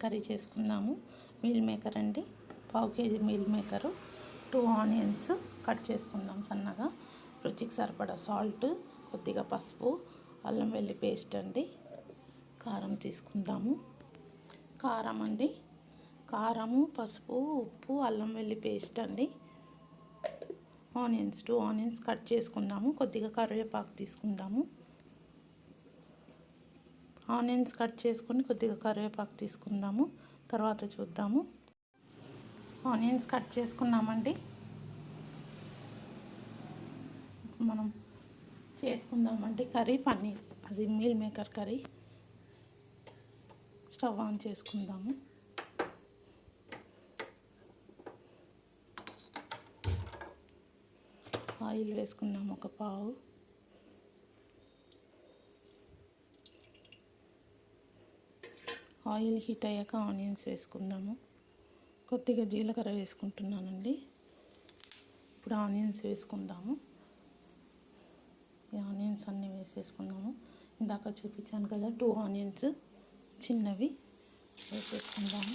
Curry చేసుకుందాము. Meal maker అండి, పావు KG meal maker, 2 onions cut చేసుకుందాం సన్నగా, రుచికి సరిపడా సాల్ట్, కొద్దిగా పసుపు, అల్లం వెల్లి పేస్ట్ అండి, కారం తీసుకుందాము. కారం అండి, కారము, పసుపు, ఉప్పు, అల్లం వెల్లి పేస్ట్ అండి, ఆనియన్స్ 2 ఆనియన్స్ కట్ చేసుకుందాము. కొద్దిగా కరివేపాకు తీసుకుందాము. ఆనియన్స్ కట్ చేసుకొని కొద్దిగా కరివేపాకు తీసుకుందాము, తర్వాత చూద్దాము. ఆనియన్స్ కట్ చేసుకున్నామండి. మనం చేసుకుందామండి కర్రీ, పన్నీర్, అది meal maker curry. Stove on చేసుకుందాము. ఆయిల్ వేసుకుందాము, ఒక పావు. ఆయిల్ హీట్ అయ్యాక ఆనియన్స్ వేసుకుందాము. కొద్దిగా జీలకర్ర వేసుకుంటున్నానండి. ఇప్పుడు ఆనియన్స్ వేసుకుందాము. ఈ ఆనియన్స్ అన్నీ వేసేసుకుందాము. ఇందాక చూపించాను కదా 2 ఆనియన్స్ చిన్నవి వేసేసుకుందాము.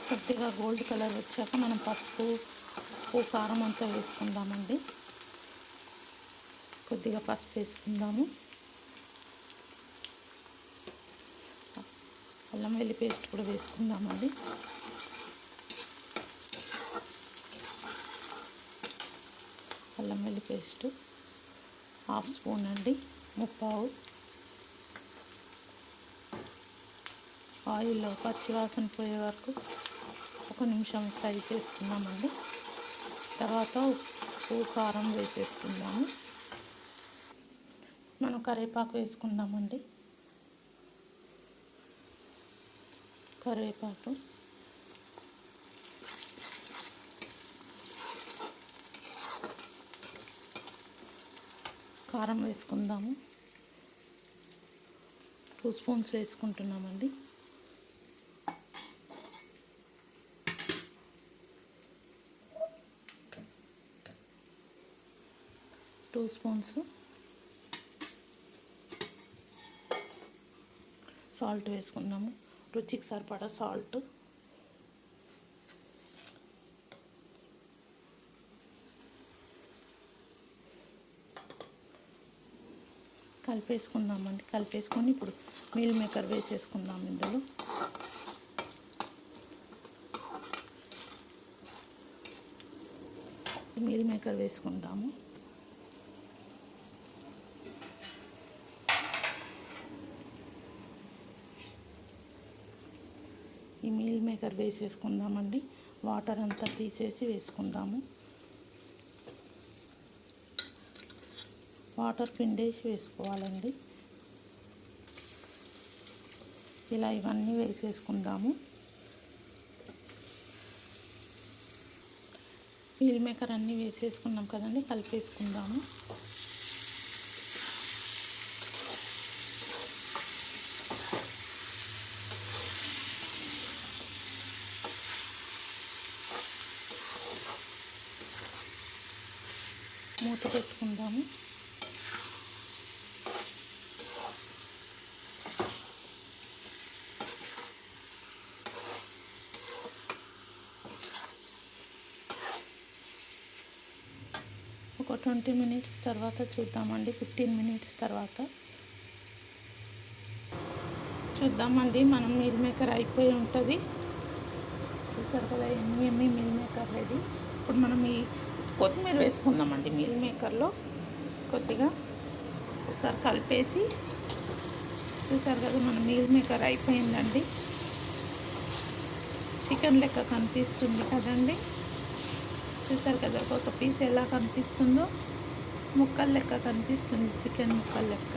కొద్దిగా గోల్డ్ కలర్ వచ్చాక మనం పసుపు, ఉప్పు, కారం అంతా వేసుకుందామండి. కొద్దిగా పసుపు వేసుకుందాము. అల్లం వెల్లి పేస్ట్ కూడా వేసుకుందామండి. అల్లం వెల్లి పేస్ట్ 1/2 స్పూన్ అండి, 3/4. ఆయిల్లో పచ్చివాసన పోయే వరకు 1 నిమిషం ఫ్రై చేసుకుందామండి. తర్వాత ఉప్పు, కారం వేసేసుకుందాము. మనం కరివేపాకు వేసుకుందామండి. కరివేపాకు, కారం వేసుకుందాము. 2 స్పూన్స్ వేసుకుంటున్నామండి. సాల్ట్ వేసుకుందాము, రుచికి సరిపడా సాల్ట్. కలిపేసుకుందామండి. కలిపేసుకొని ఇప్పుడు మీల్ మేకర్ వేసేసుకుందాం. ఇందులో మీల్ మేకర్ వేసుకుందాము. ఈ మీల్ మేకర్ వేసేసుకుందామండి. వాటర్ అంతా తీసేసి వేసుకుందాము. వాటర్ పిండేసి వేసుకోవాలండి. ఇలా ఇవన్నీ వేసేసుకుందాము. మీల్ మేకర్ అన్నీ వేసేసుకున్నాం కదండి, కలిపేసుకుందాము. మూత పెట్టుకుందాము. ఒక 20 మినిట్స్ తర్వాత చూద్దామండి. 15 మినిట్స్ తర్వాత చూద్దామండి. మనం మీల్ మేకర్ అయిపోయి ఉంటుంది. చూసారు కదా, ఎమ్మి మీల్ మేకర్ రెడీ. ఇప్పుడు మనం ఈ కొత్తిమీర వేసుకుందామండి. మీల్ మేకర్లో కొద్దిగా ఒకసారి కలిపేసి, చూసారు కదా మన మీల్ మేకర్ అయిపోయిందండి. చికెన్ లెక్క కనిపిస్తుంది కదండి. చూసారు కదా, ఒక పీస్ ఎలా కనిపిస్తుందో, ముక్కలు లెక్క కనిపిస్తుంది, చికెన్ ముక్కలు లెక్క.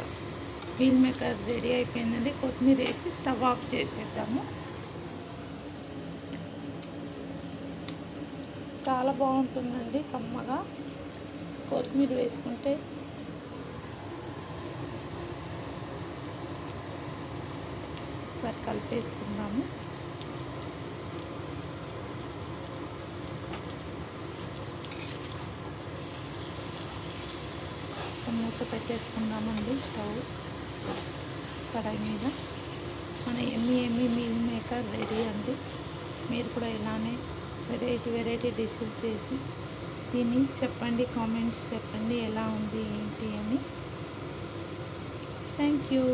మీల్ మేకర్ రెడీ అయిపోయిందండి. కొత్తిమీర వేసి స్టవ్ ఆఫ్ చేసేద్దాము. చాలా బాగుంటుందండి, కమ్మగా. కొత్తిమీర వేసుకుంటే ఒకసారి కలిపేసుకుందాము. మూత పెట్టేసుకుందామండి స్టవ్. కడాయి మీద మన ఎమ్మి మీల్ మేకర్ రెడీ అండి. మీరు కూడా ఇలానే వెరైటీ డిషెస్ చేసి తిని చెప్పండి, కామెంట్స్ చెప్పండి ఎలా ఉంది ఏంటి అని. Thank you.